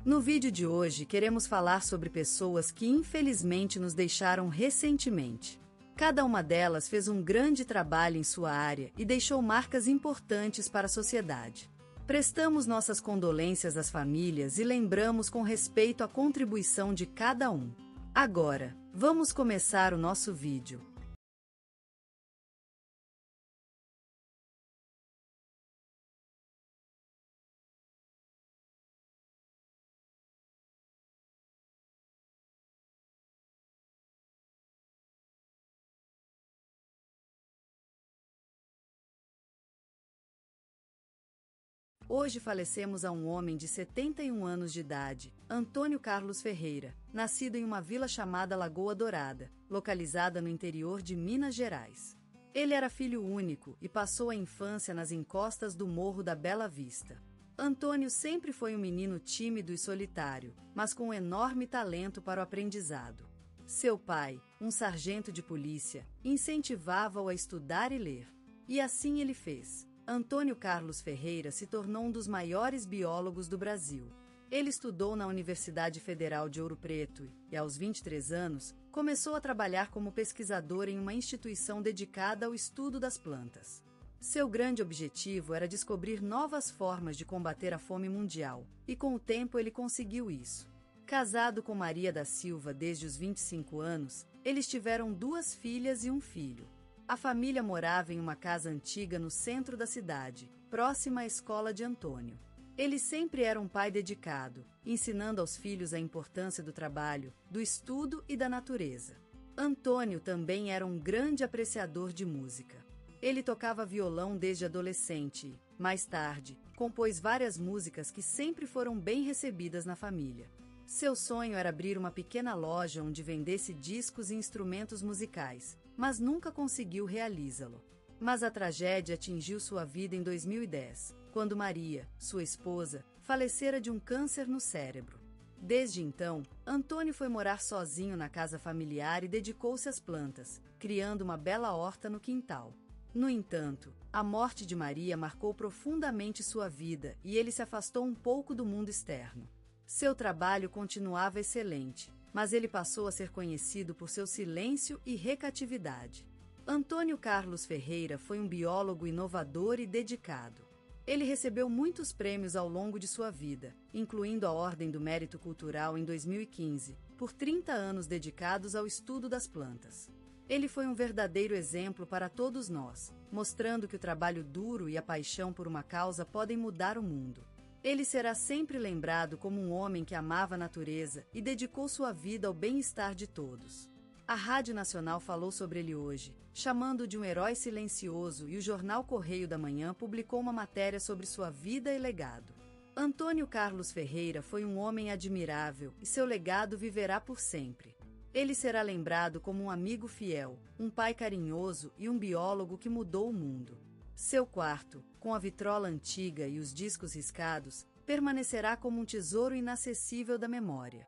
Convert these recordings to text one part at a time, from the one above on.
No vídeo de hoje, queremos falar sobre pessoas que infelizmente nos deixaram recentemente. Cada uma delas fez um grande trabalho em sua área e deixou marcas importantes para a sociedade. Prestamos nossas condolências às famílias e lembramos com respeito a contribuição de cada um. Agora, vamos começar o nosso vídeo. Hoje falecemos a um homem de 71 anos de idade, Antônio Carlos Ferreira, nascido em uma vila chamada Lagoa Dourada, localizada no interior de Minas Gerais. Ele era filho único e passou a infância nas encostas do Morro da Bela Vista. Antônio sempre foi um menino tímido e solitário, mas com um enorme talento para o aprendizado. Seu pai, um sargento de polícia, incentivava-o a estudar e ler. E assim ele fez. Antônio Carlos Ferreira se tornou um dos maiores biólogos do Brasil. Ele estudou na Universidade Federal de Ouro Preto e, aos 23 anos, começou a trabalhar como pesquisador em uma instituição dedicada ao estudo das plantas. Seu grande objetivo era descobrir novas formas de combater a fome mundial, e com o tempo ele conseguiu isso. Casado com Maria da Silva desde os 25 anos, eles tiveram 2 filhas e um filho. A família morava em uma casa antiga no centro da cidade, próxima à escola de Antônio. Ele sempre era um pai dedicado, ensinando aos filhos a importância do trabalho, do estudo e da natureza. Antônio também era um grande apreciador de música. Ele tocava violão desde adolescente e, mais tarde, compôs várias músicas que sempre foram bem recebidas na família. Seu sonho era abrir uma pequena loja onde vendesse discos e instrumentos musicais, mas nunca conseguiu realizá-lo. Mas a tragédia atingiu sua vida em 2010, quando Maria, sua esposa, falecera de um câncer no cérebro. Desde então, Antônio foi morar sozinho na casa familiar e dedicou-se às plantas, criando uma bela horta no quintal. No entanto, a morte de Maria marcou profundamente sua vida e ele se afastou um pouco do mundo externo. Seu trabalho continuava excelente, mas ele passou a ser conhecido por seu silêncio e recatividade. Antônio Carlos Ferreira foi um biólogo inovador e dedicado. Ele recebeu muitos prêmios ao longo de sua vida, incluindo a Ordem do Mérito Cultural em 2015, por 30 anos dedicados ao estudo das plantas. Ele foi um verdadeiro exemplo para todos nós, mostrando que o trabalho duro e a paixão por uma causa podem mudar o mundo. Ele será sempre lembrado como um homem que amava a natureza e dedicou sua vida ao bem-estar de todos. A Rádio Nacional falou sobre ele hoje, chamando-o de um herói silencioso, e o jornal Correio da Manhã publicou uma matéria sobre sua vida e legado. Antônio Carlos Ferreira foi um homem admirável e seu legado viverá por sempre. Ele será lembrado como um amigo fiel, um pai carinhoso e um biólogo que mudou o mundo. Seu quarto, com a vitrola antiga e os discos riscados, permanecerá como um tesouro inacessível da memória.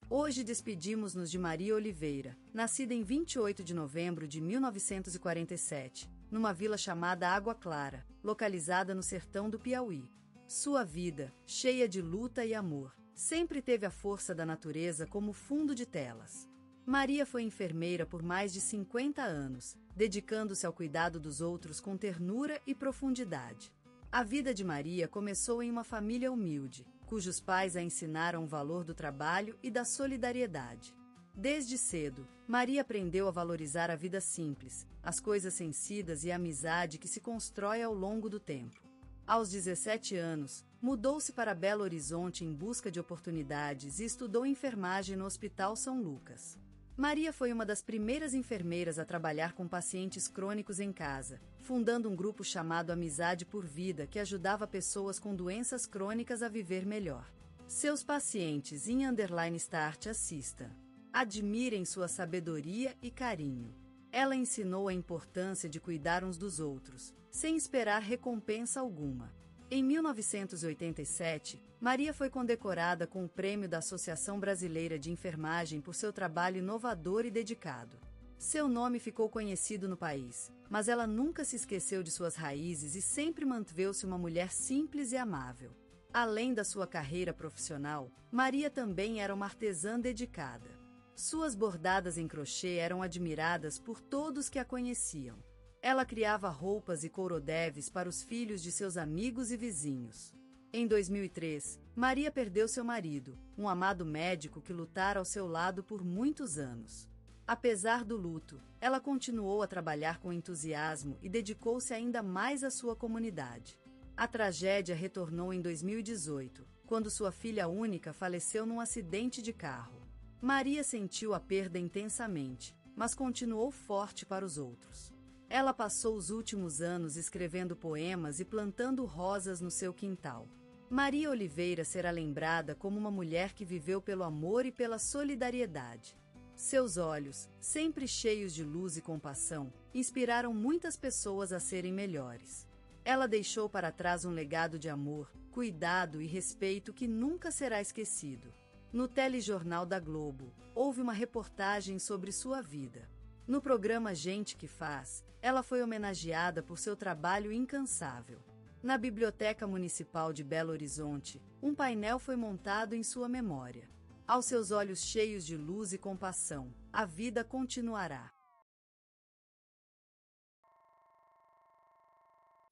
Hoje despedimos-nos de Maria Oliveira, nascida em 28 de novembro de 1947, numa vila chamada Água Clara, localizada no sertão do Piauí. Sua vida, cheia de luta e amor, sempre teve a força da natureza como fundo de telas. Maria foi enfermeira por mais de 50 anos, dedicando-se ao cuidado dos outros com ternura e profundidade. A vida de Maria começou em uma família humilde, cujos pais a ensinaram o valor do trabalho e da solidariedade. Desde cedo, Maria aprendeu a valorizar a vida simples, as coisas sencillas e a amizade que se constrói ao longo do tempo. Aos 17 anos, mudou-se para Belo Horizonte em busca de oportunidades e estudou enfermagem no Hospital São Lucas. Maria foi uma das primeiras enfermeiras a trabalhar com pacientes crônicos em casa, fundando um grupo chamado Amizade por Vida que ajudava pessoas com doenças crônicas a viver melhor. Seus pacientes _start assista. Admirem sua sabedoria e carinho. Ela ensinou a importância de cuidar uns dos outros, sem esperar recompensa alguma. Em 1987, Maria foi condecorada com o prêmio da Associação Brasileira de Enfermagem por seu trabalho inovador e dedicado. Seu nome ficou conhecido no país, mas ela nunca se esqueceu de suas raízes e sempre manteve-se uma mulher simples e amável. Além da sua carreira profissional, Maria também era uma artesã dedicada. Suas bordadas em crochê eram admiradas por todos que a conheciam. Ela criava roupas e corodeves para os filhos de seus amigos e vizinhos. Em 2003, Maria perdeu seu marido, um amado médico que lutara ao seu lado por muitos anos. Apesar do luto, ela continuou a trabalhar com entusiasmo e dedicou-se ainda mais à sua comunidade. A tragédia retornou em 2018, quando sua filha única faleceu num acidente de carro. Maria sentiu a perda intensamente, mas continuou forte para os outros. Ela passou os últimos anos escrevendo poemas e plantando rosas no seu quintal. Maria Oliveira será lembrada como uma mulher que viveu pelo amor e pela solidariedade. Seus olhos, sempre cheios de luz e compaixão, inspiraram muitas pessoas a serem melhores. Ela deixou para trás um legado de amor, cuidado e respeito que nunca será esquecido. No telejornal da Globo, houve uma reportagem sobre sua vida. No programa Gente que Faz, ela foi homenageada por seu trabalho incansável. Na Biblioteca Municipal de Belo Horizonte, um painel foi montado em sua memória. Aos seus olhos cheios de luz e compaixão, a vida continuará.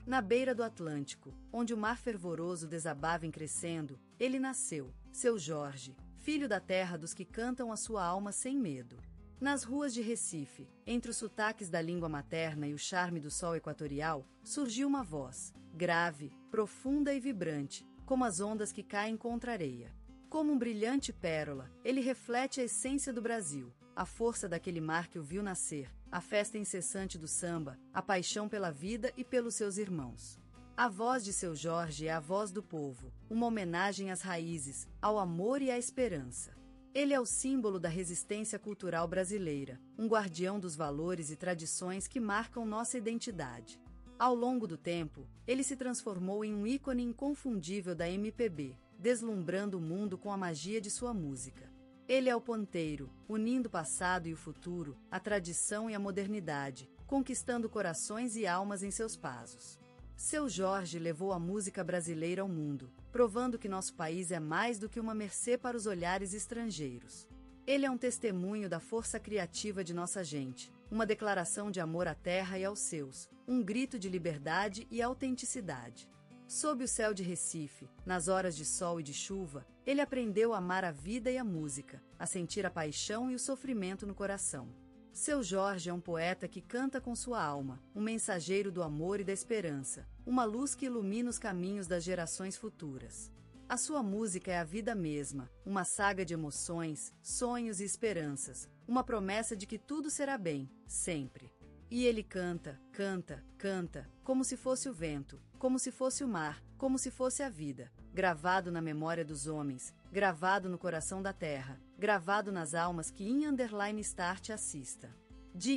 Na beira do Atlântico, onde o mar fervoroso desabava em crescendo, ele nasceu, seu Jorge, filho da terra dos que cantam a sua alma sem medo. Nas ruas de Recife, entre os sotaques da língua materna e o charme do sol equatorial, surgiu uma voz, grave, profunda e vibrante, como as ondas que caem contra a areia. Como um brilhante pérola, ele reflete a essência do Brasil, a força daquele mar que o viu nascer, a festa incessante do samba, a paixão pela vida e pelos seus irmãos. A voz de seu Jorge é a voz do povo, uma homenagem às raízes, ao amor e à esperança. Ele é o símbolo da resistência cultural brasileira, um guardião dos valores e tradições que marcam nossa identidade. Ao longo do tempo, ele se transformou em um ícone inconfundível da MPB, deslumbrando o mundo com a magia de sua música. Ele é o ponteiro, unindo o passado e o futuro, a tradição e a modernidade, conquistando corações e almas em seus passos. Seu Jorge levou a música brasileira ao mundo, provando que nosso país é mais do que uma mercê para os olhares estrangeiros. Ele é um testemunho da força criativa de nossa gente, uma declaração de amor à terra e aos seus, um grito de liberdade e autenticidade. Sob o céu de Recife, nas horas de sol e de chuva, ele aprendeu a amar a vida e a música, a sentir a paixão e o sofrimento no coração. Seu Jorge é um poeta que canta com sua alma, um mensageiro do amor e da esperança, uma luz que ilumina os caminhos das gerações futuras. A sua música é a vida mesma, uma saga de emoções, sonhos e esperanças, uma promessa de que tudo será bem, sempre. E ele canta, canta, canta, como se fosse o vento, como se fosse o mar, como se fosse a vida, gravado na memória dos homens, gravado no coração da terra, gravado nas almas que _start assista. De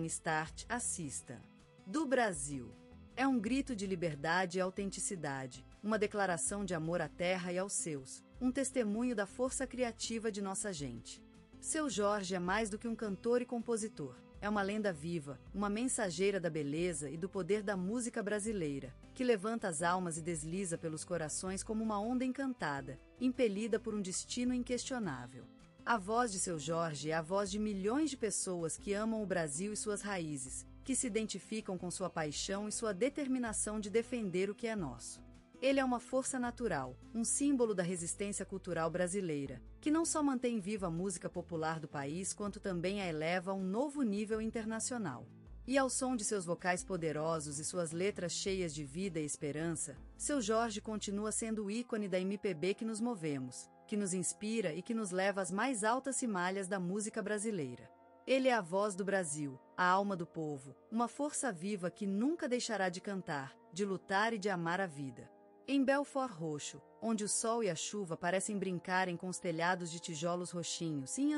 _start assista. Do Brasil. É um grito de liberdade e autenticidade, uma declaração de amor à terra e aos seus, um testemunho da força criativa de nossa gente. Seu Jorge é mais do que um cantor e compositor. É uma lenda viva, uma mensageira da beleza e do poder da música brasileira, que levanta as almas e desliza pelos corações como uma onda encantada, impelida por um destino inquestionável. A voz de seu Jorge é a voz de milhões de pessoas que amam o Brasil e suas raízes, que se identificam com sua paixão e sua determinação de defender o que é nosso. Ele é uma força natural, um símbolo da resistência cultural brasileira, que não só mantém viva a música popular do país, quanto também a eleva a um novo nível internacional. E ao som de seus vocais poderosos e suas letras cheias de vida e esperança, seu Jorge continua sendo o ícone da MPB que nos movemos, que nos inspira e que nos leva às mais altas cimalhas da música brasileira. Ele é a voz do Brasil, a alma do povo, uma força viva que nunca deixará de cantar, de lutar e de amar a vida. Em Belfort Roxo, onde o sol e a chuva parecem brincarem com os telhados de tijolos roxinhos, em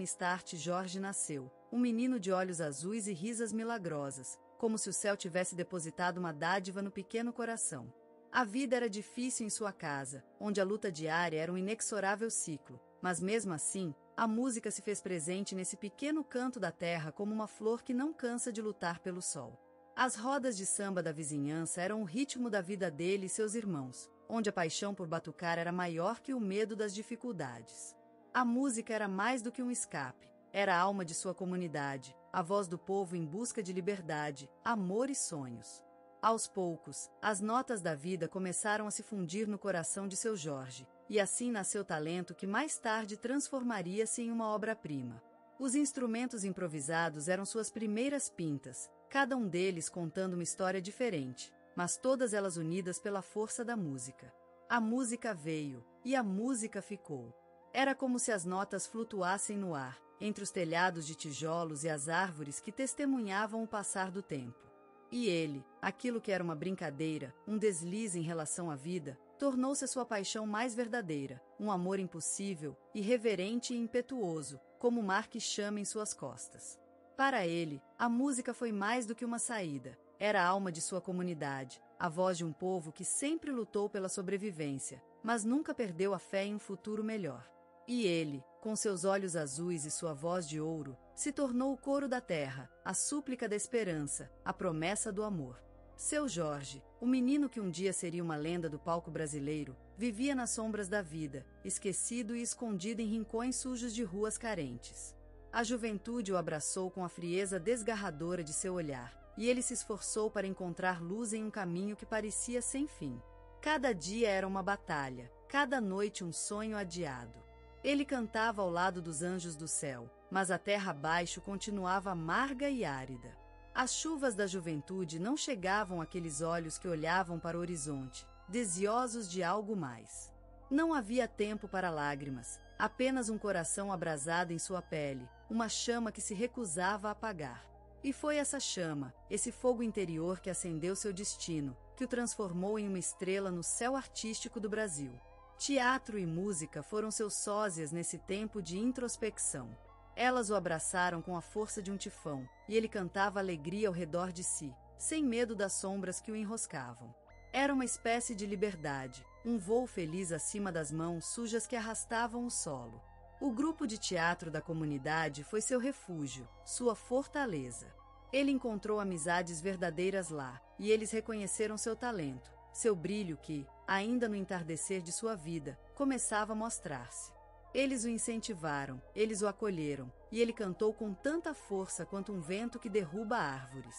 _start Jorge nasceu, um menino de olhos azuis e risas milagrosas, como se o céu tivesse depositado uma dádiva no pequeno coração. A vida era difícil em sua casa, onde a luta diária era um inexorável ciclo, mas mesmo assim, a música se fez presente nesse pequeno canto da terra como uma flor que não cansa de lutar pelo sol. As rodas de samba da vizinhança eram o ritmo da vida dele e seus irmãos, onde a paixão por batucar era maior que o medo das dificuldades. A música era mais do que um escape, era a alma de sua comunidade, a voz do povo em busca de liberdade, amor e sonhos. Aos poucos, as notas da vida começaram a se fundir no coração de seu Jorge, e assim nasceu talento que mais tarde transformaria-se em uma obra-prima. Os instrumentos improvisados eram suas primeiras pintas, cada um deles contando uma história diferente, mas todas elas unidas pela força da música. A música veio, e a música ficou. Era como se as notas flutuassem no ar, entre os telhados de tijolos e as árvores que testemunhavam o passar do tempo. E ele, aquilo que era uma brincadeira, um deslize em relação à vida, tornou-se a sua paixão mais verdadeira, um amor impossível, irreverente e impetuoso, como o mar que chama em suas costas. Para ele, a música foi mais do que uma saída, era a alma de sua comunidade, a voz de um povo que sempre lutou pela sobrevivência, mas nunca perdeu a fé em um futuro melhor. E ele, com seus olhos azuis e sua voz de ouro, se tornou o coro da terra, a súplica da esperança, a promessa do amor. Seu Jorge, o menino que um dia seria uma lenda do palco brasileiro, vivia nas sombras da vida, esquecido e escondido em rincões sujos de ruas carentes. A juventude o abraçou com a frieza desgarradora de seu olhar, e ele se esforçou para encontrar luz em um caminho que parecia sem fim. Cada dia era uma batalha, cada noite um sonho adiado. Ele cantava ao lado dos anjos do céu, mas a terra abaixo continuava amarga e árida. As chuvas da juventude não chegavam àqueles olhos que olhavam para o horizonte, desejosos de algo mais. Não havia tempo para lágrimas, apenas um coração abrasado em sua pele, uma chama que se recusava a apagar. E foi essa chama, esse fogo interior que acendeu seu destino, que o transformou em uma estrela no céu artístico do Brasil. Teatro e música foram seus sósias nesse tempo de introspecção. Elas o abraçaram com a força de um tifão, e ele cantava alegria ao redor de si, sem medo das sombras que o enroscavam. Era uma espécie de liberdade, um voo feliz acima das mãos sujas que arrastavam o solo. O grupo de teatro da comunidade foi seu refúgio, sua fortaleza. Ele encontrou amizades verdadeiras lá, e eles reconheceram seu talento, seu brilho que, ainda no entardecer de sua vida, começava a mostrar-se. Eles o incentivaram, eles o acolheram, e ele cantou com tanta força quanto um vento que derruba árvores.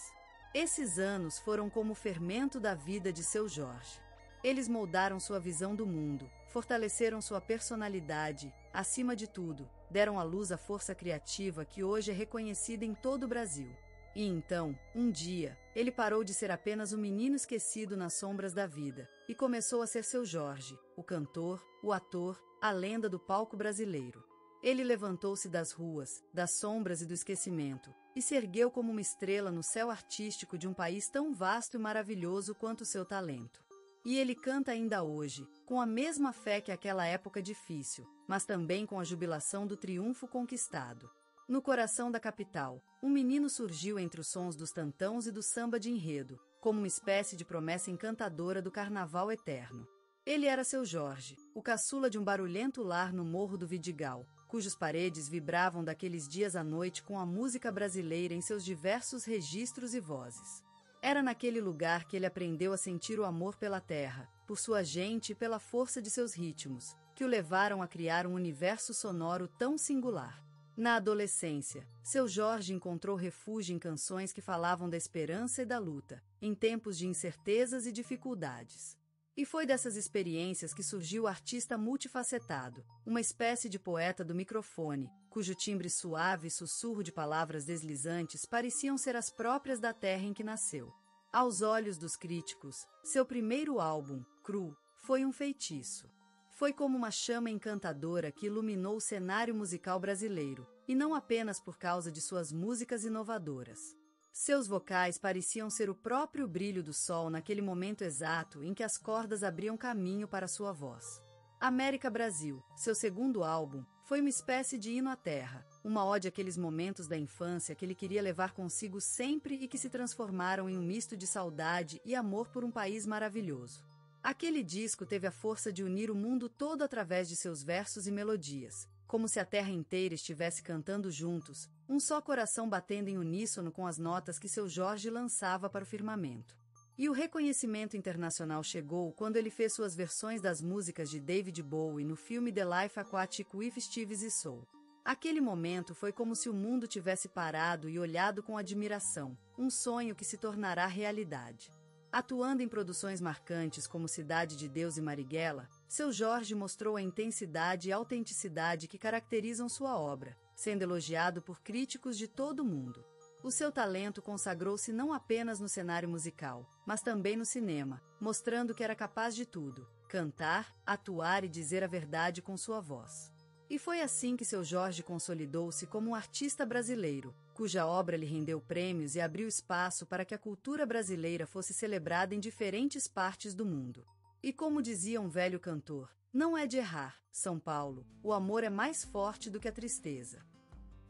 Esses anos foram como o fermento da vida de seu Jorge. Eles moldaram sua visão do mundo, fortaleceram sua personalidade, acima de tudo, deram à luz a força criativa que hoje é reconhecida em todo o Brasil. E então, um dia, ele parou de ser apenas um menino esquecido nas sombras da vida, e começou a ser seu Jorge, o cantor, o ator, a lenda do palco brasileiro. Ele levantou-se das ruas, das sombras e do esquecimento, e se ergueu como uma estrela no céu artístico de um país tão vasto e maravilhoso quanto o seu talento. E ele canta ainda hoje, com a mesma fé que aquela época difícil, mas também com a jubilação do triunfo conquistado. No coração da capital, um menino surgiu entre os sons dos tantãos e do samba de enredo, como uma espécie de promessa encantadora do carnaval eterno. Ele era seu Jorge, o caçula de um barulhento lar no Morro do Vidigal, cujas paredes vibravam daqueles dias à noite com a música brasileira em seus diversos registros e vozes. Era naquele lugar que ele aprendeu a sentir o amor pela terra, por sua gente e pela força de seus ritmos, que o levaram a criar um universo sonoro tão singular. Na adolescência, seu Jorge encontrou refúgio em canções que falavam da esperança e da luta, em tempos de incertezas e dificuldades. E foi dessas experiências que surgiu o artista multifacetado, uma espécie de poeta do microfone, cujo timbre suave e sussurro de palavras deslizantes pareciam ser as próprias da terra em que nasceu. Aos olhos dos críticos, seu primeiro álbum, Cru, foi um feitiço. Foi como uma chama encantadora que iluminou o cenário musical brasileiro, e não apenas por causa de suas músicas inovadoras. Seus vocais pareciam ser o próprio brilho do sol naquele momento exato em que as cordas abriam caminho para sua voz. América Brasil, seu segundo álbum, foi uma espécie de hino à terra, uma ode àqueles momentos da infância que ele queria levar consigo sempre e que se transformaram em um misto de saudade e amor por um país maravilhoso. Aquele disco teve a força de unir o mundo todo através de seus versos e melodias, como se a terra inteira estivesse cantando juntos, um só coração batendo em uníssono com as notas que seu Jorge lançava para o firmamento. E o reconhecimento internacional chegou quando ele fez suas versões das músicas de David Bowie no filme The Life Aquatic with Steve Zissou. Aquele momento foi como se o mundo tivesse parado e olhado com admiração, um sonho que se tornará realidade. Atuando em produções marcantes como Cidade de Deus e Marighella, seu Jorge mostrou a intensidade e autenticidade que caracterizam sua obra, sendo elogiado por críticos de todo o mundo. O seu talento consagrou-se não apenas no cenário musical, mas também no cinema, mostrando que era capaz de tudo: cantar, atuar e dizer a verdade com sua voz. E foi assim que seu Jorge consolidou-se como um artista brasileiro, cuja obra lhe rendeu prêmios e abriu espaço para que a cultura brasileira fosse celebrada em diferentes partes do mundo. E como dizia um velho cantor, não é de errar, São Paulo, o amor é mais forte do que a tristeza.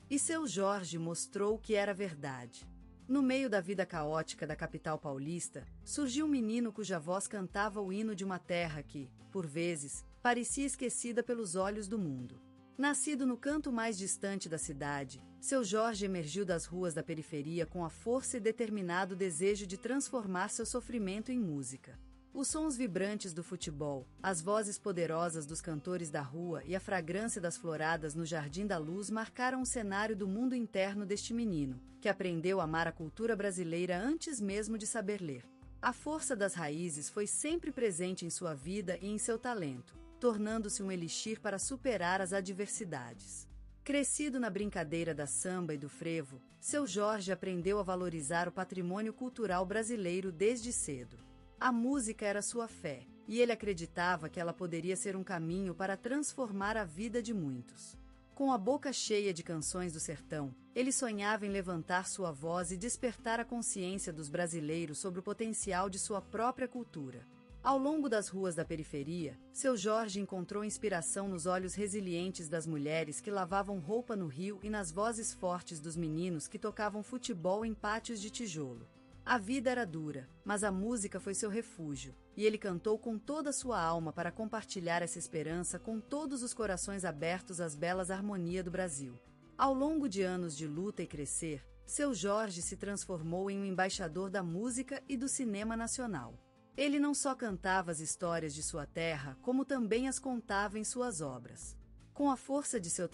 E seu Jorge mostrou que era verdade. No meio da vida caótica da capital paulista, surgiu um menino cuja voz cantava o hino de uma terra que, por vezes, parecia esquecida pelos olhos do mundo. Nascido no canto mais distante da cidade, seu Jorge emergiu das ruas da periferia com a força e determinado desejo de transformar seu sofrimento em música. Os sons vibrantes do futebol, as vozes poderosas dos cantores da rua e a fragrância das floradas no Jardim da Luz marcaram o cenário do mundo interno deste menino, que aprendeu a amar a cultura brasileira antes mesmo de saber ler. A força das raízes foi sempre presente em sua vida e em seu talento, tornando-se um elixir para superar as adversidades. Crescido na brincadeira da samba e do frevo, seu Jorge aprendeu a valorizar o patrimônio cultural brasileiro desde cedo. A música era sua fé, e ele acreditava que ela poderia ser um caminho para transformar a vida de muitos. Com a boca cheia de canções do sertão, ele sonhava em levantar sua voz e despertar a consciência dos brasileiros sobre o potencial de sua própria cultura. Ao longo das ruas da periferia, seu Jorge encontrou inspiração nos olhos resilientes das mulheres que lavavam roupa no rio e nas vozes fortes dos meninos que tocavam futebol em pátios de tijolo. A vida era dura, mas a música foi seu refúgio, e ele cantou com toda a sua alma para compartilhar essa esperança com todos os corações abertos às belas harmonias do Brasil. Ao longo de anos de luta e crescer, seu Jorge se transformou em um embaixador da música e do cinema nacional. Ele não só cantava as histórias de sua terra, como também as contava em suas obras. Com a força de seu